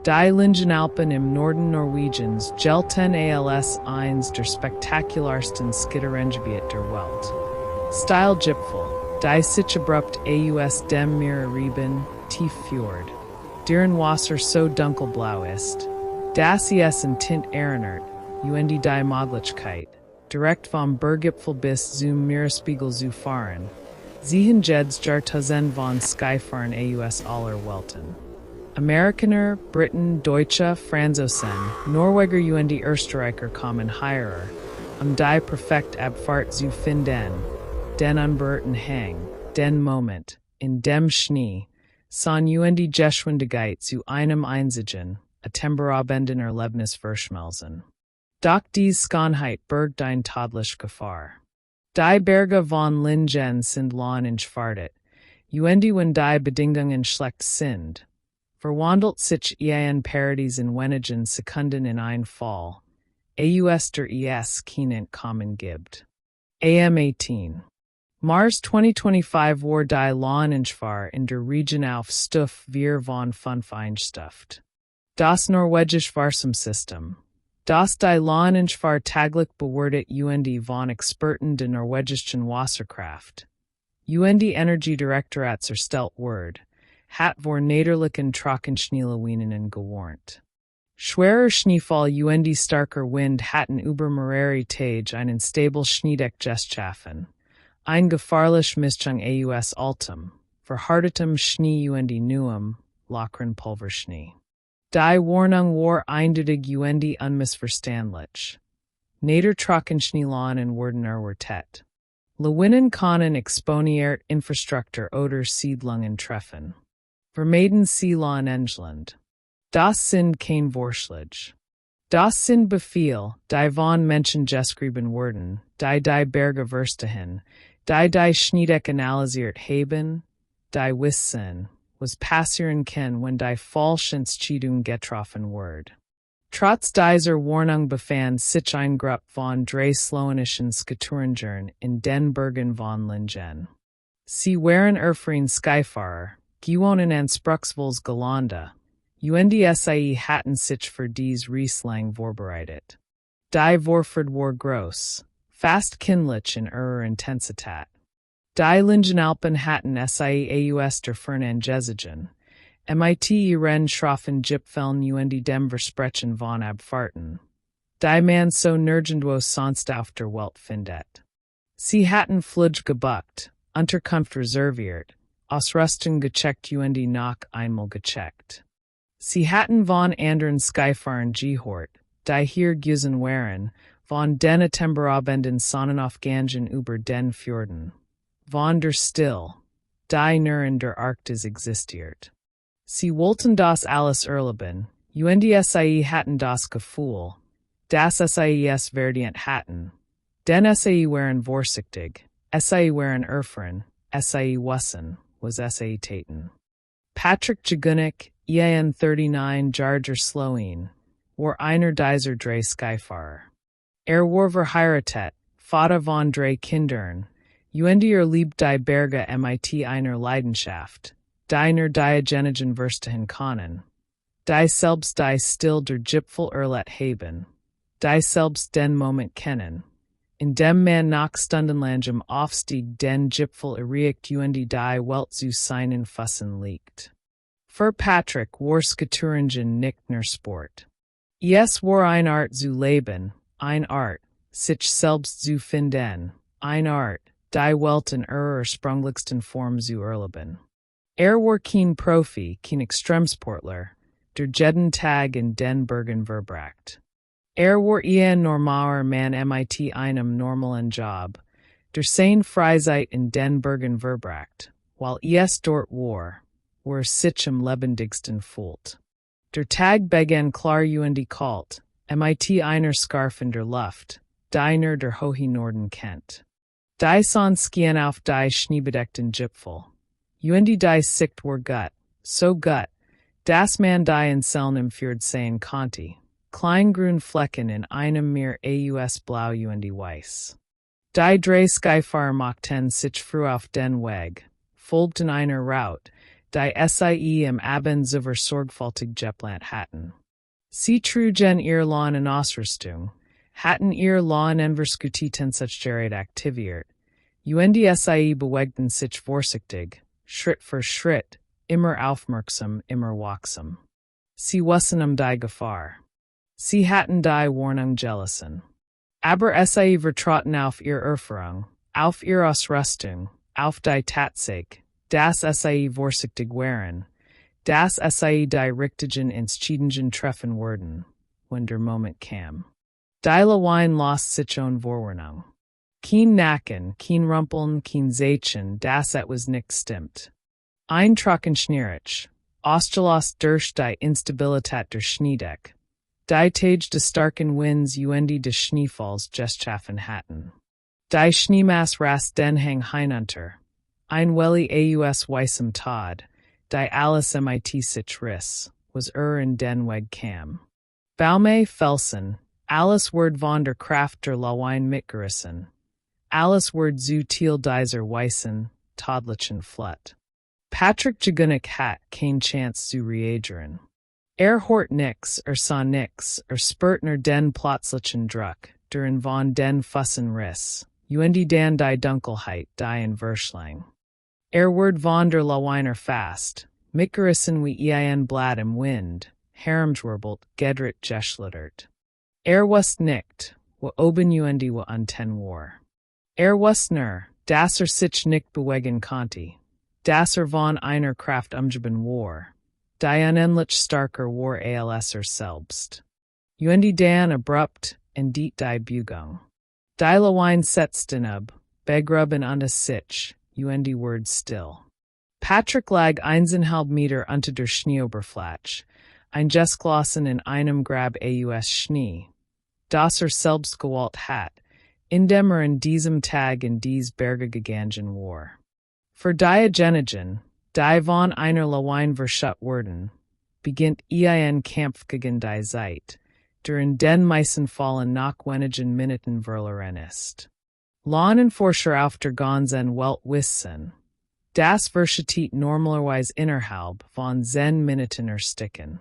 Die Lyngenalpen im Norden Norwegens gelten als eins der spektakularsten Skitterengebiet der Welt. Style Gipfel, die sich abrupt aus dem Meer erheben, tief fjord. Deren Wasser so dunkelblau ist, dass es in Tint erinnert, die Möglichkeit, direkt vom Berggipfel bis zum Meeresspiegel zu fahren. Sie hingeds Jartazen von Skyfahren aus aller Welten. Amerikaner, Briten, Deutsche, Franzosen, Norweger Österreicher kommen hierer, die perfekt Abfahrt zu finden, den unberührten Hang, den Moment, in dem Schnee, son Geschwindigkeit zu einem einzigen, atemberaubenden Erlebnis verschmelzen. Doch dies Schönheit birgt ein todliche Gefahr. Die Berge von Lyngen sind lohnenswertet, wenn die Bedingungen schlecht sind. Verwandelt sich ein Paradies in wenigen Sekunden in ein Fall, aus der es keinen Kommen gibt. AM18. Mars 2025 war die Lohnensvar in der Region auf Stufe 4 von 5 eingestuft. Das norwegische Varsumsystem. Das die Lohnensvar taglich bewertet von Experten der norwegischen Wasserkraft. Energiedirektorat erstellt Word. Hat vor Naderlichen Trockenschneelawinen gewarnt. Schwerer Schneefall starker Wind hatten über mehrere Tage einen stabil Schneedeck geschaffen. Ein gefahrlich Mischung aus altem, verhärtetem Schnee neuem, lockeren Pulverschnee. Die Warnung war eindeutig unmissverständlich. Nader Trockenschneelawinen wurden erwartet. Lawinen können exponiert Infrastruktur oder Siedlungen treffen. Vermeiden Seelon England. Das sind kein Vorschläge. Das sind Befehl, die von Menschen geschrieben wurden, die Berge verstehen, die Schneedeck analysiert haben, die wissen, was passieren kann, wenn die Falschentscheidung getroffen wird. Trotz dieser Warnung befand sich ein Gruppe von drei slowenischen Skitouringern in den Bergen von Lyngen. Sie waren erfahrene Skyfahrer, gewohnen an Spruchsvols Gelände, die hatten sich für dies Riesling vorbereitet. Die Vorfahrt war groß, fast kindlich in ihrer Intensität. Die Lyngenalpen hatten aus der Ferne angesiegen, ihren schroffen Gipfeln dem Versprechen von Abfahrten, die man so nirgendwo sonst auf der Welt findet. Sie hatten Flüge gebucht, Unterkunft reserviert, Ausrüstung gecheckt noch einmal gecheckt. Sie hatten von anderen Skyfahren gehört, die hier gewesen waren, von den atemberaubenden Sonnenaufgängen über den Fjorden, von der Still, die nur in der Arktis existiert. Sie wollten das alles erleben, hatten das Gefühl, dass es verdient hatten, denn waren vorsichtig, waren erfahren, wissen, was taten. Patrik Jagunic, 39 Jarger Slowenen, war einer dieser drei Skyfahrer. War verheiratet, Vater von drei Kindern, liebt die Berge mit einer Leidenschaft, die nur diejenigen verstehen können, die selbst die Still der Gipfel erlebt haben, die selbst den Moment kennen, in dem man nach stundenlangem Aufstieg den Gipfel erreicht die Welt zu seinen Füßen liegt. Für Patrik war Skitouringen nicht nur Sport. Es war eine Art zu leben, eine Art, sich selbst zu finden, eine Art, die Welt in ihrer sprunglichsten Form zu erleben. War kein Profi, kein Extremsportler, der jeden Tag in den Bergen verbracht. War ein normaler Mann mit einem normalen Job, der seine Freizeit in den Bergen verbracht, while es dort war sich am lebendigsten fühlt. Der Tag begann klar kalt, mit einer Scarf in der Luft, die nur der hohe Norden kennt. Die son skien auf die schneebedeckten Gipfel. Die Sicht war gut, so gut, dass man die in seltenem Fjord sehen konnte. Kleingrün Flecken in einem Meer aus blau weiß. Die drei Skyfahrer machten sich früh auf den Weg, folgten einer Route, die Sie am Abend über sorgfältig geplant hatten. Sie trugen ihr Lawine in Ausrüstung, hatten ihr Lawine Enverskutitensachgerät aktiviert, Sie bewegten sich vorsichtig, Schritt für Schritt, immer aufmerksam, immer wachsam. Sie wussten die Gefahr. Sie hatten die Warnung gelassen. Aber Sie vertrauten auf ihr Erfahrung, auf ihre Ausrüstung, auf die Tatsache, dass Sie vorsichtig waren, dass Sie die richtigen Entscheidungen treffen würden, wenn der Moment kam. Die Lawine lost sich ohne Vorwarnung. Kein Nacken, kein Rumpeln, kein Zeichen, dass etwas nicht stimmt. Ein Trockenschnierich, ausgelöst durch die Instabilität der Schneedeck. Die Tage des starken Winds des Schneefalls geschaffen hatten. Die Schneemass rast den Hang hinunter. Ein Welli aus weißem Tod, die alles mit sich riss, was in den Weg kam. Baume Felsen, alles Word von der Kraft der Lawine mitgerissen. Alles Word zu Thiel dieser weißen, todlichen Flut. Patrik Jagunic hat kein Chance zu reagieren. Hort nix, sah nix, spurtner den plötzlichen Druck, der von den Fussen riss, dan die Dunkelheit, die in Verschlang. Word von der Lawine fast, mitgerissen wie ein Blatt im Wind, herumschwirbelt, gedrit geschlittert. Wust nicht, wo oben wo unten war. Wust nur, dass sich nicht bewegen konnte, dass von einer Kraft umgeben war. Die unendlich starker war als selbst. Dan abrupt und die Bugung. Die Lawine setzten ab, begrubben unter sich, die Word still. Patrik lag 1,5 Meter unter der Schneeoberfläche, eingeschlossen in einem Grab aus Schnee, das selbst gewollt hat, indem in diesem Tag in dies Berge gegangen war. Für die Genigen, die von einer Lawine verschüttet wurden, beginnt ein Kampf gegen die Zeit, der in den meisten Fallen nach wenigen Minuten verloren ist. Lawnenforscher auf der ganzen Welt wissen, das verschüttet normalerweise innerhalb von 10 Minuten ersticken.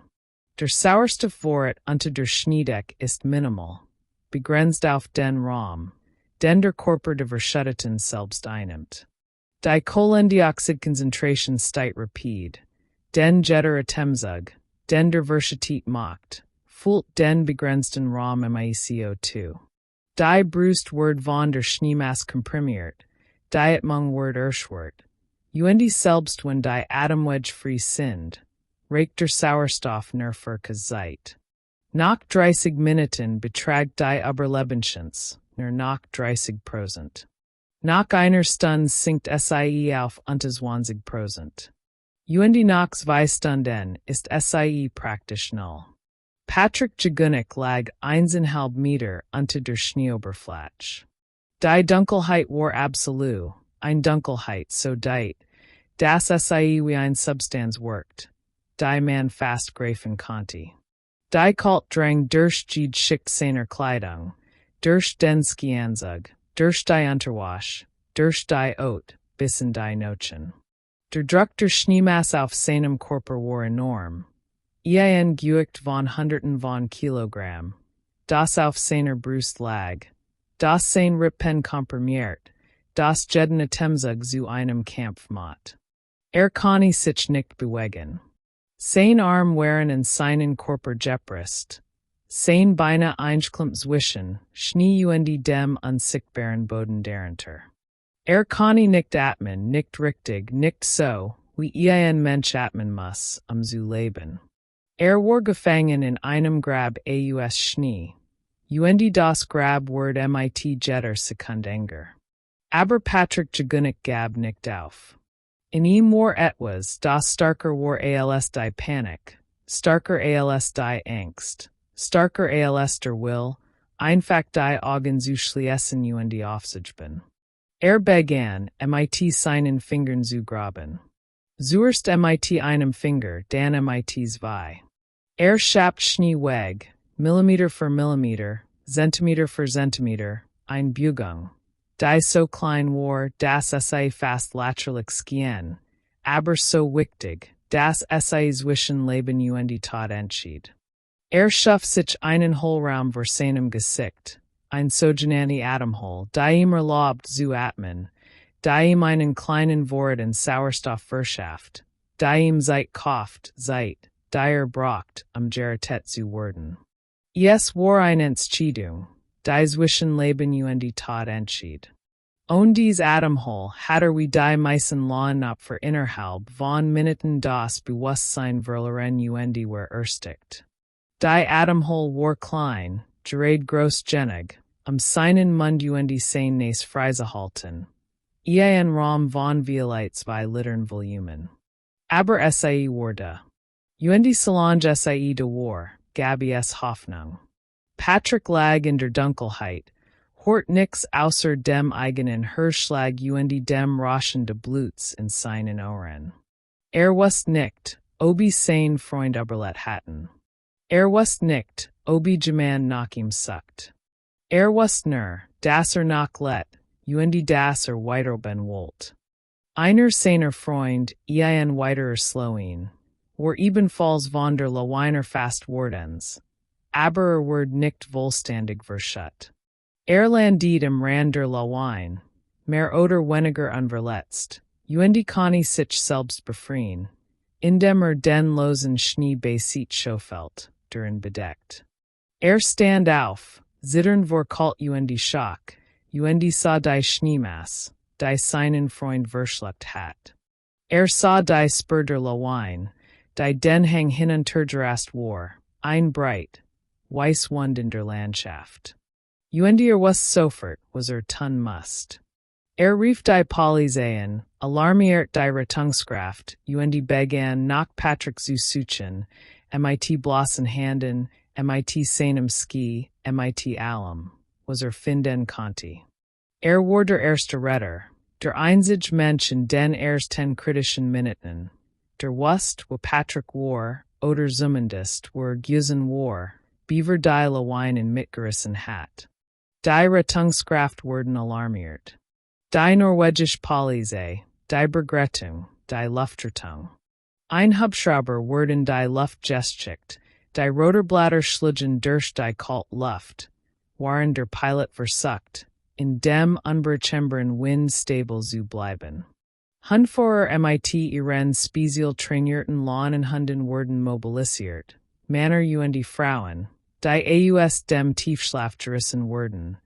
Der Sauerstoff Vorrat unter der Schneedeck ist minimal, begrenzt auf den Raum, den der Körper der Verschütteten selbst einnimmt. Die Kohlendioxidkonzentration steigt rapid, den Jeter Atemzug, den der Verschüttet macht, füllt den begrenzten Raum CO2. Die Brust Word von der Schneemass komprimiert, die Atmung Word erschwert. Selbst wenn die Atemwege frei sind, reicht der Sauerstoff nur für Zeit. Nach 30 Minuten beträgt die Überlebenschance nur nach 30%. Nach einer Stunde sinkt Sie auf unter 20%. Nach 2 Stunden ist Sie praktisch null. Patrik Jagunic lag 1,5 Meter unter der Schneeoberfläche. Die Dunkelheit war absolut, ein Dunkelheit so dicht, dass Sie wie ein Substanz wirkt, die man fast greifen konnte. Die Kalt drang durch die Schicht seiner Kleidung, durch den Skianzug, durch die Unterwäsche, durch die Haut, bis in die Nochen. Der Druck der Schneemass auf seinem Körper war enorm. Gewicht von Hunderten von Kilogramm, das auf seiner Brust lag, das sein Rippen komprimiert, das jeden Atemzug zu einem Kampf macht. Konnte sich nicht bewegen. Sein Arm waren in seinen Körper gepresst. Sein Beine einklemmt zwischen, Schnee dem unsichtbaren Boden darunter. Konnte nicht atmen, nicht richtig, nicht so, wie ein Mensch atmen muss, zu leben. War gefangen in einem Grab aus Schnee. Das Grab Word mit Jeter Sekundenger. Aber Patrik Jagunic gab nicht auf. In ihm war etwas, das starker war als die Panik, starker als die Angst, starker als der Will, einfach die Augen zu schließen die Aufsichtben. Begann, mit seinen Fingern zu graben. Zuerst mit einem Finger, dann mit zwei. Schappt Schnee weg, Millimeter für Millimeter, Zentimeter für Zentimeter, ein Bugung. Die so klein war, dass Sie fast laterlich skien, aber so wichtig, das zwischen Leben und Tod entschied. Schuff sich einen Hohlraum vor seinem Gesicht, ein sogenannte Atemhohle, die ihm erlaubt zu atmen, die ihm einen kleinen Wort in Sauerstoff verschafft, die ihm Zeit kauft, Zeit, die braucht, Geritet zu werden. Es war eine Entscheidung, die zwischen Leben und Tod entschied. Und dies Atemhohle hatte wie die meisten Leute für innerhalb von Minuten das Bewusstsein verloren und war erstickt. Die Atemhohle war klein, gerade großgenig, seinen Mund und sein Nas freizuhalten. Ein Raum von vielleicht 2 Litern Volumen. Aber sie wurde. Und Solange sie de war, Gabi es Hoffnung. Patrik lag in der Dunkelheit, hort nix außer dem eigenen Hirschschlag und dem Rauschen de Bluts in seinen Ohren. Wusste nicht, ob sein Freund überlebt hatten. Wusste nicht, ob jemand nach ihm sucht. Wusste nur, dass noch let, und dass weiterben wollt. Einer seiner Freund, ein weiterer Slowenen, war ebenfalls von der Lawine fast wordens, aber ward nicht vollständig verschüttet. Landete im Rand der Lawine, mehr oder weniger unverletzt, und konnte sich selbst befreien, indem den losen Schnee bei sich Schofelt, drin bedeckt. Stand auf, zittern vor kalt und Schock, und sah die Schneemasse, die seinen Freund verschluckt hat. Sah die Spur der Lawine, die den Hang hinuntergerast war, ein breit, weiß Wand in der Landschaft. Und was sofort, was tun must. Rief die Polizei, alarmiert die Rettungskraft, und begann nach Patrik zu suchen, mit bloßen Handen, mit seinem Ski, mit allem, was finden konnte. War der erste Retter, der einzige Mensch in den ersten kritischen Minuten, der wusste, wo Patrik war, oder zumindest, wo gewesen war, beaver die Lawine mitgerissen hat. Die Rettungskraft wurden alarmiert. Die norwegische Polizei, die Bergrettung, die Luftrettung. Ein Hubschrauber wurden die Luft gestschickt, die Rotorblätter schlugen durch die kalt Luft, waren der Pilot versucht, in dem unberechenbaren Wind stable zu bleiben. Hundvorer mit ihren spezial trainierten Launenhunden wurden mobilisiert, Männer und Frauen, die aus dem Tiefschlaf gerissen wurden,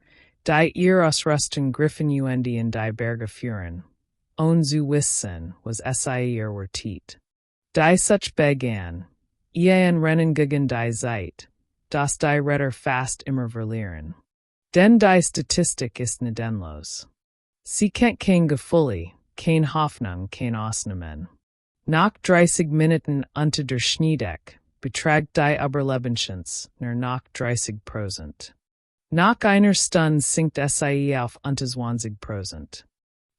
die ihr Ausrüstung griffen und in die Berge führen, ohne zu wissen, was ihr wertet. Die such begann, ein Rennen gegen die Zeit, das die Retter fast immer verlieren. Denn die Statistik ist nedenlos. Sie kennt kein Gefühle, kein Hoffnung, kein Ausnahmen. Nach 30 Minuten unter der Schneedeck beträgt die Überlebenschance nur noch 30%. Nach einer Stunde sinkt sie auf unter 20%.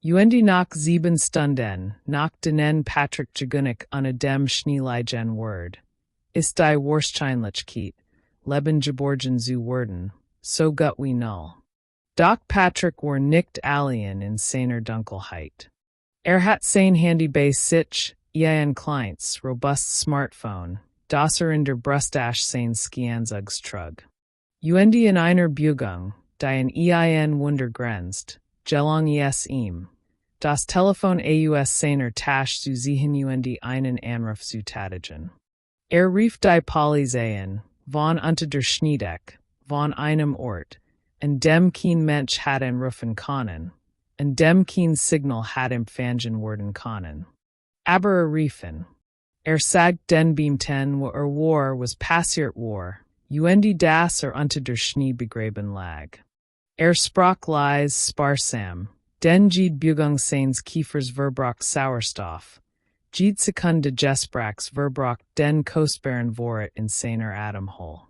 Und nach 7 Stunden, nach denen Patrik Jagunic unter dem Schnee liegen wird, ist die Wahrscheinlichkeit, Leben geborgen zu werden, so gut wie null. Doch Patrik war nicht allein in seiner Dunkelheit. Hat sein Handy bei sich, ein kleines, robust Smartphone, das in der Brustasche seines Skianzugs trug. Und in einer Bewegung, die ein Wunder grenzt, gelang es ihm, das Telefon aus seiner Tasche zu ziehen und einen Anruf zu tätigen. Rief die Polizei von unter der Schneedeck, von einem Ort, an dem kein Mensch hat rufen können, an dem kein Signal hat empfangen werden können. Aber riefen. Sagt den Beamten, wo war, was passiert war, und das unter der Schnee begraben lag. Sprach leise, sparsam, den jede Bewegung seines Kiefers verbrach Sauerstoff, jede Sekunde gesprachs verbrach den kostbaren Wort in seiner Atemhohle.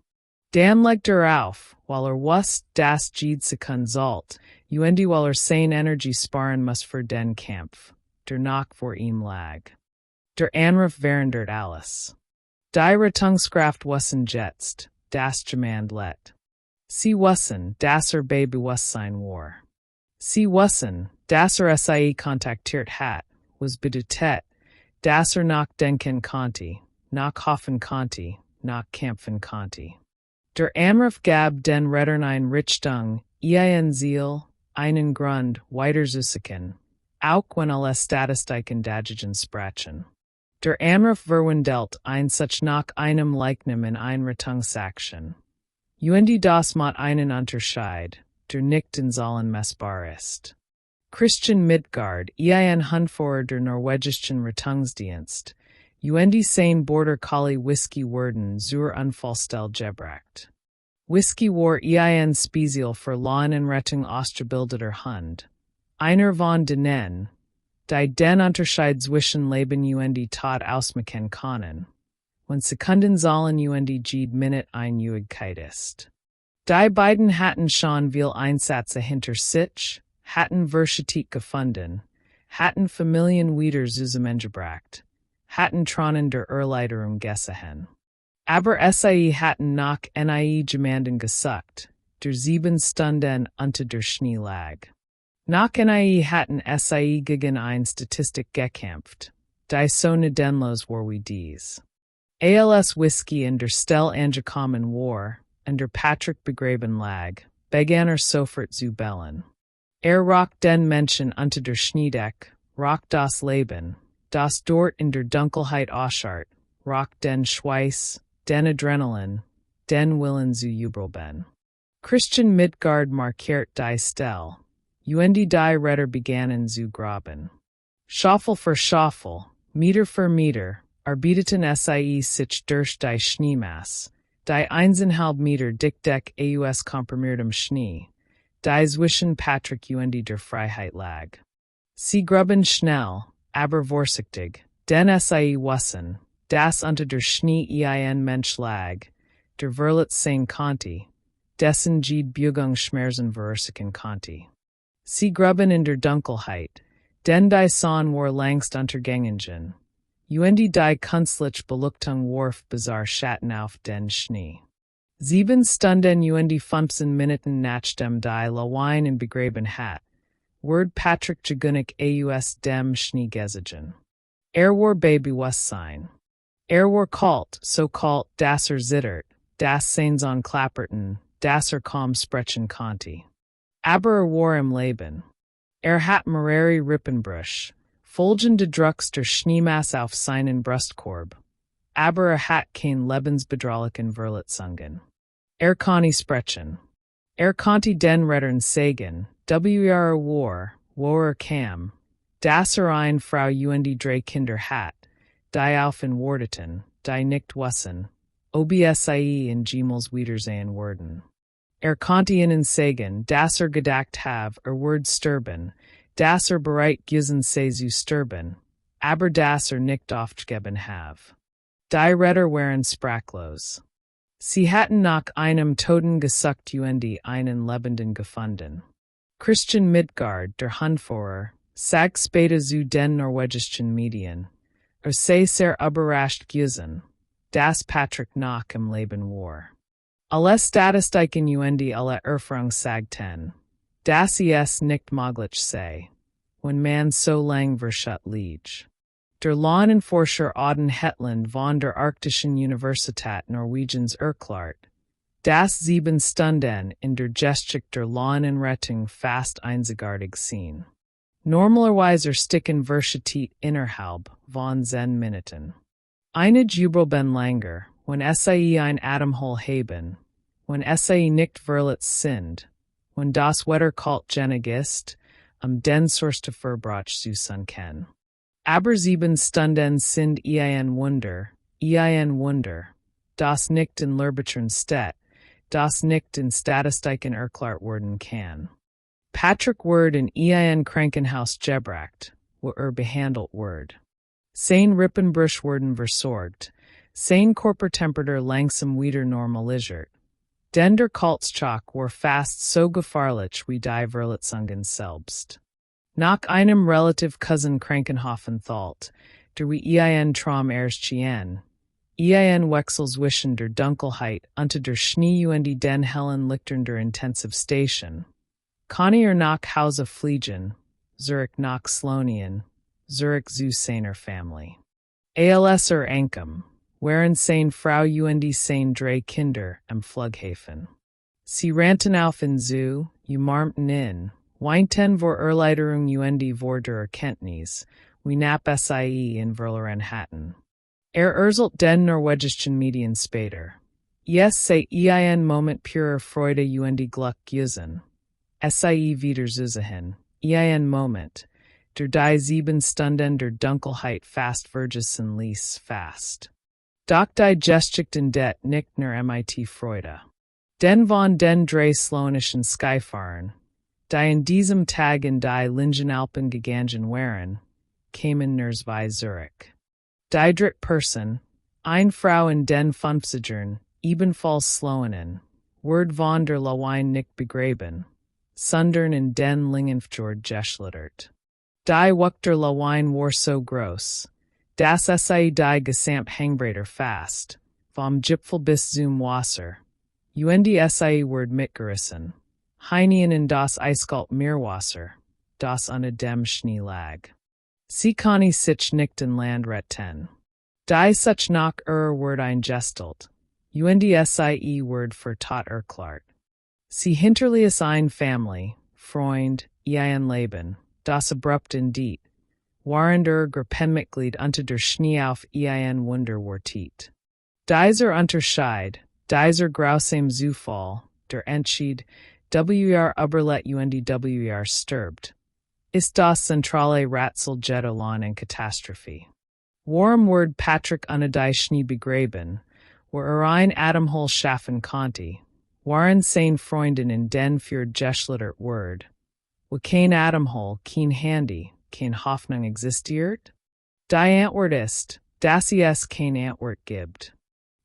Dan legte auf, weil wusste, dass jede Sekunde sollt, und weil sein Energie sparen muss für den Kampf, der noch vor ihm lag. Der Anruf verhindert alles. Die Rettungskraft wussten jetzt, das jemand let. Sie wussten, dass bei Bewusstsein war. Sie wussten, dass sie kontaktiert hat, was bedeutet, das nach denken Conti, nach hoffen Conti, nach kämpfen Conti. Der Anruf gab den Rettern ein Richtung, ein Ziel, einen Grund, weiterzusuchen, auch wenn alle Statistiken dagegen sprachen. Der Anruf verwandelt ein Such nach einem Leichnam in ein Rettungsaktion. Das mit einen Unterschied, der nicht in Zahlen messbar ist. Christian Midgard, ein Handvorer der norwegischen Rettungsdienst, sein Border Collie Whisky worden zur Unfallstelle gebracht. Whisky war ein Spezial für Lawinen ausgebildeter Hund. Einer von denen, die den Unterschied zwischen Leben Tod ausmachen können. Wenn Sekundenzahlen Ged Minute Einjährigkeit ist. Die beiden hatten schon viel Einsätze hinter sich, hatten verschüttet gefunden, hatten Familien wieder zusammengebracht, hatten Tronen der Erleiderung gesehen. Aber sie hatten nach gemanden gesucht, der 7 Stunden unter der Schnee lag. Nach hatten sie gegen eine Statistik gekämpft, die so nedenlos war wie dies. Als Whisky in der Stelle angekommen war, und der Patrik begraben lag, begann sofort zu bellen. Rock den Menschen unter der Schneedeck, rock das Leben, das dort in der Dunkelheit ausschaut, rock den Schweiß, den Adrenalin, den Willen zu jubeln. Christian Midgard markiert die Stelle, die Retter begannen zu graben. Schaufel für Schaufel, Meter für Meter, arbeiteten sich durch die Schneemasse, die 1,5 Meter dick aus komprimiertem Schnee, die zwischen Patrik der Freiheit lag. Sie gruben schnell, aber vorsichtig, denn sie wussten, dass unter der Schnee ein Mensch lag, der Verlet sein konnte, dessen Bewegung Schmerzen verursachen konnte. Sie gruben in der Dunkelheit, denn die Sonne war längst untergegangen. Die künstliche Beleuchtung warf bizarre Schatten auf den Schnee. 7 Stunden 15 Minuten nachdem die Lawine begraben hat, wurde Patrik Jagunic aus dem Schnee gezogen. War Babywusstsein. War kalt, so kalt, dass zittert, dass seine Ohren klapperten, dass kaum sprechen konnte. Aber war im Leben. Hat mehrere Rippenbrüche, folgende Drucks der Schneemasse auf seinen Brustkorb. Aber hat kein lebensbedrohlichen Verletzungen. Konnte sprechen. Konnte den Rettern sagen, war kam, dass eine Frau drei Kinder hat, die auf ihn warteten, die nicht wussten, ob sie in Jemals wiedersehen würden. Konnte ihnen sagen, dass gedacht wird sterben, dass bereit gewesen sei zu sterben, aber dass nicht aufgegeben have. Die Retter waren sprachlos. Sie hatten nach einem Toten gesucht einen Lebenden gefunden. Christian Midgard, der Handführer, sagt später zu den norwegischen Medien, sei sehr überrascht gewesen, dass Patrik noch im Leben war. Alle Statistiken alle Erfahrung sagten, dass es nicht möglich sei, wenn man so lang verschüttet liegt. Der Lawinenforscher Auden Hetland von der Arktischen Universitat Norwegens erklärt, dass 7 Stunden in der Geschichte der Lawinenrettung fast einzigartig sind. Normalerweise sticken verschüttet innerhalb von 10 Minuten. Einige jubeln länger, wenn sie ein Atemhohle haben, wenn sie nicht verletzt sind, wenn das Wetter kalt genug ist, den Sorste Verbrauch zu sunken. Aber 7 Stunden sind ein Wunder, das nicht in Lehrbüchern steht, das nicht in Statistiken erklärt werden kann. Patrik wird in ein Krankenhaus gebracht, wo behandelt wird. Sein Rippenbrüche werden versorgt, sein Körpertemperatur langsam wieder normalisiert. Denn der Kaltschock war fast so gefährlich wie die Verletzungen selbst. Nach einem relativ Cousin Krankenhausaufenthalt, der wie ein Traum erschien, ein Wechsel zwischen der Dunkelheit unter der Schnee und den hellen Lichtern der Intensivstation. Kann nach Hause fliegen, zurück nach Slowenen, zurück zu seiner Familie. als einem, waren sein Frau und sein drei Kinder am Flughafen. Sie rannten auf in zu, umarmten in, weinten vor Erleiderung und vor der Erkenntnis, wie knapp sie in verloren hatten. Erzählt den norwegischen Medien später. Es sei ein Moment purer Freude und Glück gewesen. Es sei wieder zusehen. Ein Moment, der die 7 Stunden der Dunkelheit fast vergessen ließ fast. Doch die Geschichten det nicht nur mit Freude. Den von den drei slowenischen Skyfahren, die in diesem Tag in die Lyngenalpen gegangen waren, kamen nur zwei Zurich. Die Drittperson, eine Frau in den 50ern, ebenfalls Slowenen, wurde von der Lawine nicht begraben, sondern in den Lyngenfjord geschlittert. Die Wucht der Lawine war so groß, dass sie die gesamt Hangbreiter fast, vom Gipfel bis zum Wasser, und sie wurde mitgerissen, hinein in das eiskalt Meerwasser, das unter dem Schnee lag. Sie konnte sich nicht in Land retten. Die such nach wurde eingestelt, und sie wurde für tot erklärt. Sie hinterließ ein Family, Freund, ein Leben, das abrupt indeed, waren der Gruppenmitglied unter der Schnee auf ein Wunder wartet. Dieser Unterschied, dieser grausam Zufall, der Entschied, wr Überlet und wr stirbt, ist das zentrale Rätsel jeder langen Katastrophe. Warum wurde Patrik unter die Schnee begraben, wo ein Atemhohle schaffen konnte, waren seine Freundinnen in den Fjord geschlittert wurde, wo kein Atemhohle, kein Handy, kein Hoffnung existiert? Die Antwort ist, dass es kein Antwort gibt.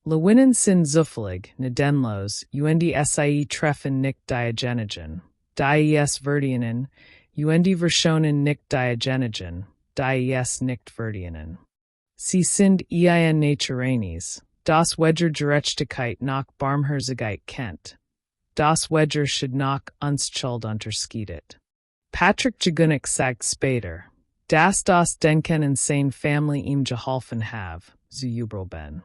Lawinen sind zufällig, nedenlos, und sie treffen nicht diejenigen, die es verdienen, und verschonen nicht diejenigen, die es nicht verdienen. Sie sind ein Naturanis, das Wedger Gerechtigkeit nach Barmherzigkeit kennt. Das Wedger should nach Unschuld unterscheidet. Patrik Jagunic sagt später, dass das Denken in seine Family ihm geholfen have, zu überleben.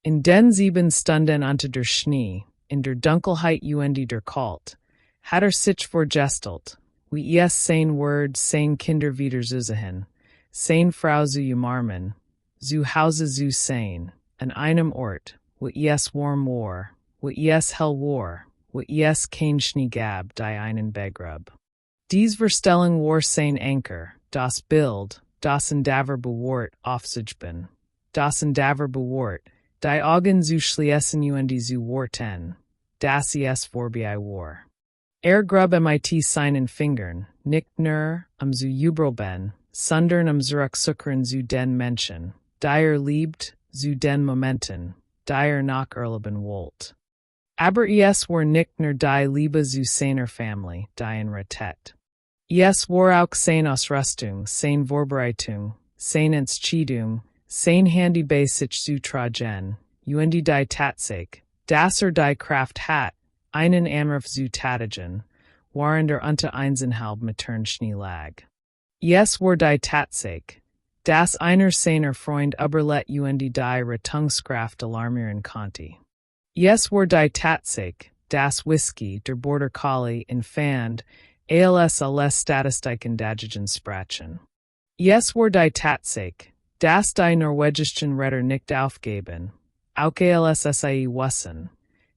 In den 7 Stunden unter der Schnee, in der Dunkelheit und der Kalt, hat sich vorgestellt, wie es sein Wort sein Kinder wieder zu sehen, sein Frau zu umarmen, zu Hause zu sein, an einem Ort, wo es warm war, wo es hell war, wo es kein Schnee gab, die einen begrub. Dies Verstellung war sein Anker, das Bild, das in Daver bewahrt aufzuspin, das in Daver bewahrt, die Augen zu schließen und zu warten, dass es vorbei war. Grub mit seinen Fingern, nicht nur, zu überleben, sondern zurückzukehren zu den Menschen, die liebt, zu den Momenten, die nach erleben wollt. Aber es war nicht nur die Liebe zu seiner Family, die in Rettet. Es war auch seine Ausrüstung, seine Vorbereitung, seine Entscheidung, sein Handy bei sich zu tragen, und die Tatsache, dass die Kraft hat, einen Anruf zu tätigen, waren der unter 1,5 Metern Schnee lag. Es war die Tatsache, dass einer seiner Freund Überlet und die Rettungskraft alarmieren konnte. Es war die Tatsache, dass Whisky, der Border Collie, entfernt, als alle Statistiken dagegen sprachen. Es war die Tatsache, dass die norwegischen Retter nicht aufgeben, auch als sie wissen,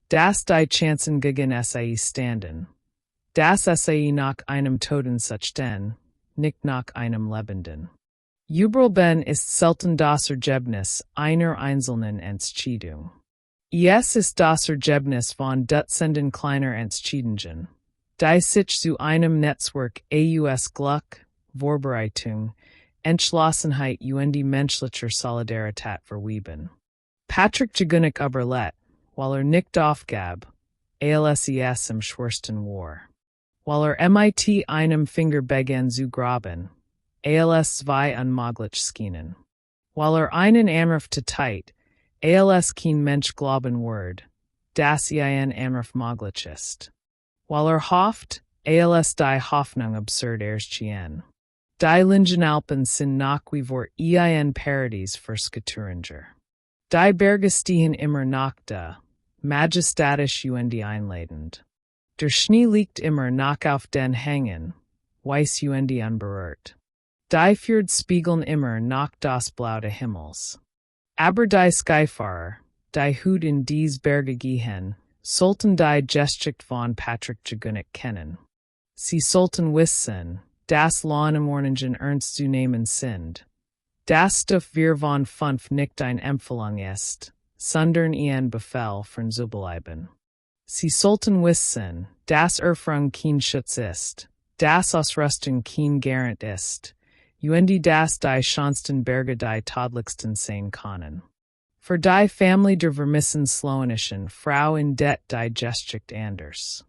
dass die Chancen gegen sie standen, dass sie nach einem Toten suchten, nicht nach einem Lebenden. Überleben ist selten das Ergebnis einer einzelnen Entscheidung. Es ist das Ergebnis von Dutzenden kleiner Entscheidungen, die sich zu einem Netzwerk aus Glück, Vorbereitung, Entschlossenheit und menschlicher Solidarität verweben. Patrik Jagunic Überlet, weil nicht aufgab, als es im schwersten war. Weil mit einem Finger begann zu graben, als zwei unmöglich schienen. Weil einen Anruf tätigt, als kein Mensch glauben wird, dass ein Anruf möglich ist. Weil hofft, als die Hoffnung absurd erschien. Die Lyngenalpen sind nach wie vor ein Paradies für Skituringer. Die Berge stehen immer noch da, majestatisch und einladend. Der Schnee liegt immer noch auf den Hängen, weiß und unberührt. Die Fjorde spiegeln immer noch das Blau des Himmels. Aber die Skyfahrer, die Hut in dies Berge gehen, sollten die Geschichte von Patrik Jagunic kennen. Sie sollten wissen, das Lawine Lyngen ernst zu nehmen sind. Das Stoff wir von fünf nicht ein Empfehlung ist, sondern ein Befehl von zu bleiben. Sie sollten wissen, dass Erfahrung kein Schutz ist, dass Ausrüstung kein Garant ist, und dass die schönsten Berge die todlichsten sein können. Für die Familie der vermissen Slowenischen Frau in det die Geschichte anders.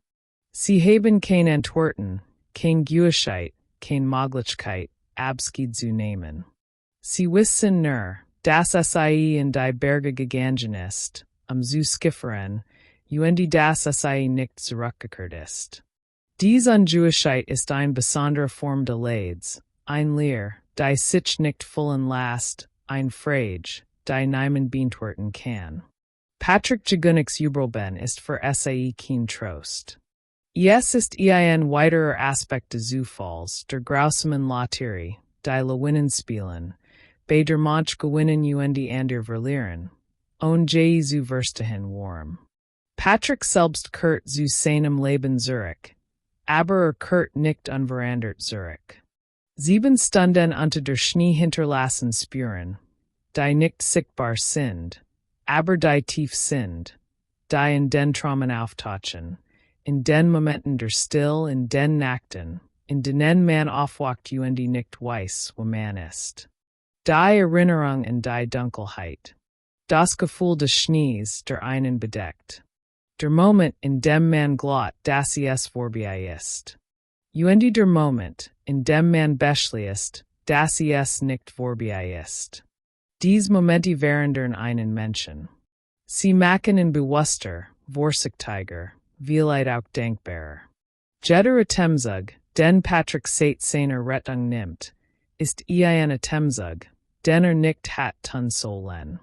Sie haben kein Antworten, kein Gewissheit, kein Möglichkeit, Abschied zu nehmen. Sie wissen nur, dass sie in die Berge gegangen ist, zu skiffern, und dass sie nicht zurückgekehrt ist. Dies Ungewissheit ist eine besondere Form des Leids, ein Leer, die sich nicht vollen lässt, ein Frage, die niemand beantworten kann. Patrik Jagunics Übelben ist für sie kein Trost. Es ist ein weiterer Aspekt des Zufalls, der grausamen Lotterie, die Lawinen spielen, bei der manch gewinnen und ander verlieren, zu verstehen warm. Patrik selbst kehrt zu seinem Leben zurück, aber kehrt nicht unverändert zurück. 7 Stunden unter der Schnee hinterlassen spüren, die nicht sichtbar sind, aber die tief sind, die in den Traumen auftauchen, in den Momenten der Still, in den Nachten, in denen man aufwacht und nicht weiß, wo man ist. Die Erinnerung in die Dunkelheit. Das Gefühl des Schnees, der einen bedeckt. Der Moment, in dem man glaubt, dass es vorbei ist. Und der Moment, in dem man beschließt, dass es nicht vorbei ist. Dies Momente während einen Menschen. Sie machen in bewusster, vorsichtiger, vielleicht auch denkbarer. Jeder Atemzug, den Patrik seit seiner Rettung nimmt, ist ein Atemzug, den nicht hat tun sollen.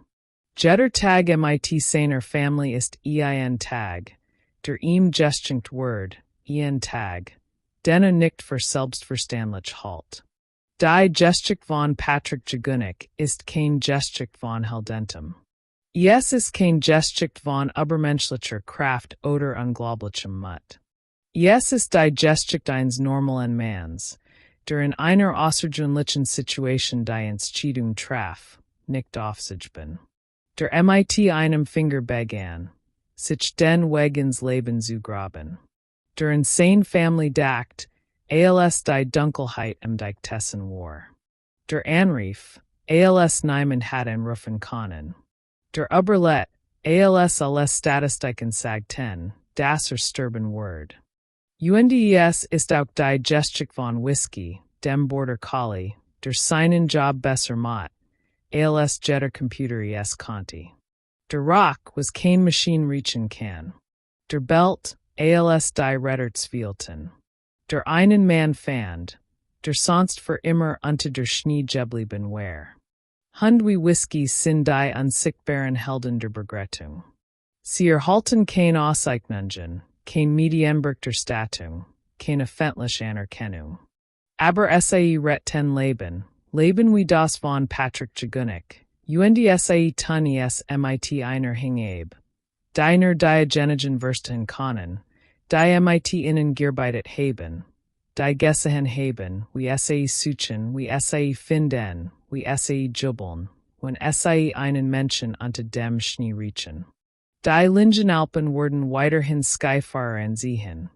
Jeder Tag mit seiner Familie ist ein Tag, der ihm geschenkt wird, ein Tag, den nicht für selbstverständlich halt. Die Geschichte von Patrik Jagunic ist kein Geschichte von Heldentum. Es ist kein Geschichte von übermenschlicher Kraft oder unglaublichem Mut. Es ist die Geschichte eines normalen Manns, der in einer außergewöhnlichen Situation die Entscheidung traf, nicht aufsichtbar. Der mit einem Finger begann, sich den Weg ins Leben zu graben. Der in seine Familie dacht, als die Dunkelheit am Dichtessen war. Der Anruf, als niemand hat anrufen können. Der Überlet, als alle Statistiken sagten, dass sterben wird. Es ist auch die Geschichte von Whisky, dem Border Collie, der seinen Job besser macht, als jeder Computer es konnte. Der Rock was kein Maschine reachen kann. Der Belt, als die Räder zwielten. Der einen Mann fand, der sonst für immer unter der Schnee geblieben war. Wie Whisky sind die unsichtbaren Helden der Begrettung. Sie erhalten keine Auszeichnungen, kein Medienberg der Stattung, keine öffentliche Anerkennung. Aber sie retten Leben wie das von Patrik Jagunic, und sie tun es mit einer Hingabe. Deiner Diagenigen verstehen können, die mit ihnen gearbeitet haben, die gesehen haben, wie sie suchen, wie sie finden, wie sie jubeln, wenn sie einen Menschen unter dem Schnee riechen. Die Lyngenalpen werden weiterhin Skyfahrer ansehen,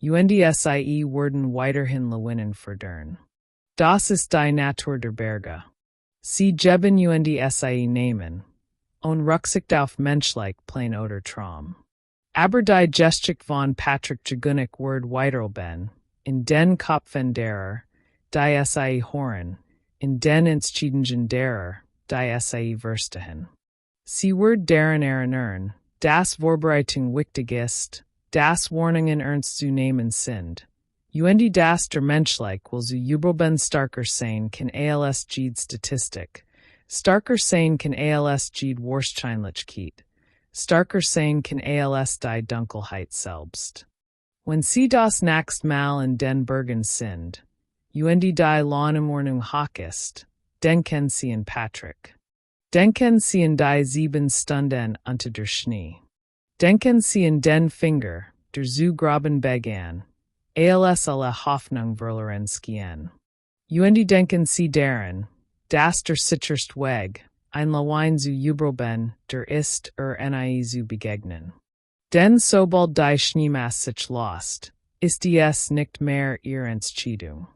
und sie werden weiterhin Lawinen verdurren. Das ist die Natur der Berge. Sie geben und sie nehmen, und Rücksicht auf menschlich Plain oder Traum. Aber die Geschichte von Patrik Jagunic wird weiterleben, in den Köpfen derer, die sie hören, in den Entscheidungen derer, die sie verstehen. Sie wird daran erinnern, dass Vorbereitung wichtig ist, dass Warnungen ernst zu nehmen sind, UND das der Menschlich will zu Übelben starker sein kann als Jede Statistik. Starker sein kann als Jede Wahrscheinlichkeit. Starker sein kann als die Dunkelheit selbst. Wenn sie das nächst Mal in den Bergen sind, und die Laune hoch ist, denken sie an Patrik. Denken sie an die 7 Stunden unter der Schnee. Denken sie an den Finger, der zu graben begann, als alle Hoffnung verloren skien. Und denken sie daran, dass der sicherste Weg, ein Lawine zu überleben, der ist eine zu begegnen. Denn sobald die Schneemasse sich lost, ist es nicht mehr ihre Entscheidung.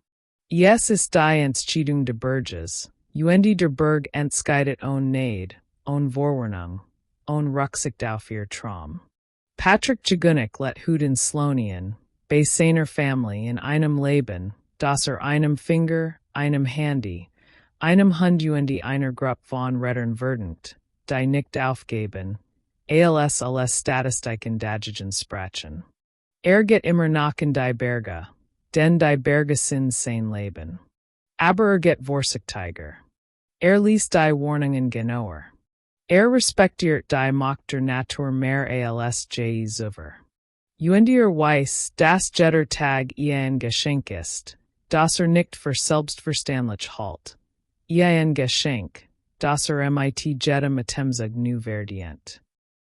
Es ist die Entscheidung der Berges, und der Berg entscheidet ohne Neid, ohne Vorwarnung, ohne Rücksicht auf ihr Traum. Patrik Jagunic let in Slowenen, bei seiner Familie in einem Leben, das einem Finger, einem Handy, einem Hund und einer Gruppe von Rettern verdient, die nicht aufgeben, als alle Statistiken dagegen sprachen. Geht immer nach in die Berge, denn die Berge sind sein Leben. Aber geht vorsichtiger. Liest die Warnungen genauer. Respektiert die Macht der Natur mehr als je zuvor. Und weiß, dass jeder Tag ein Geschenk ist, das nicht für selbstverständlich halt. Ein Geschenk, das mit jedem Atemzug nu verdient.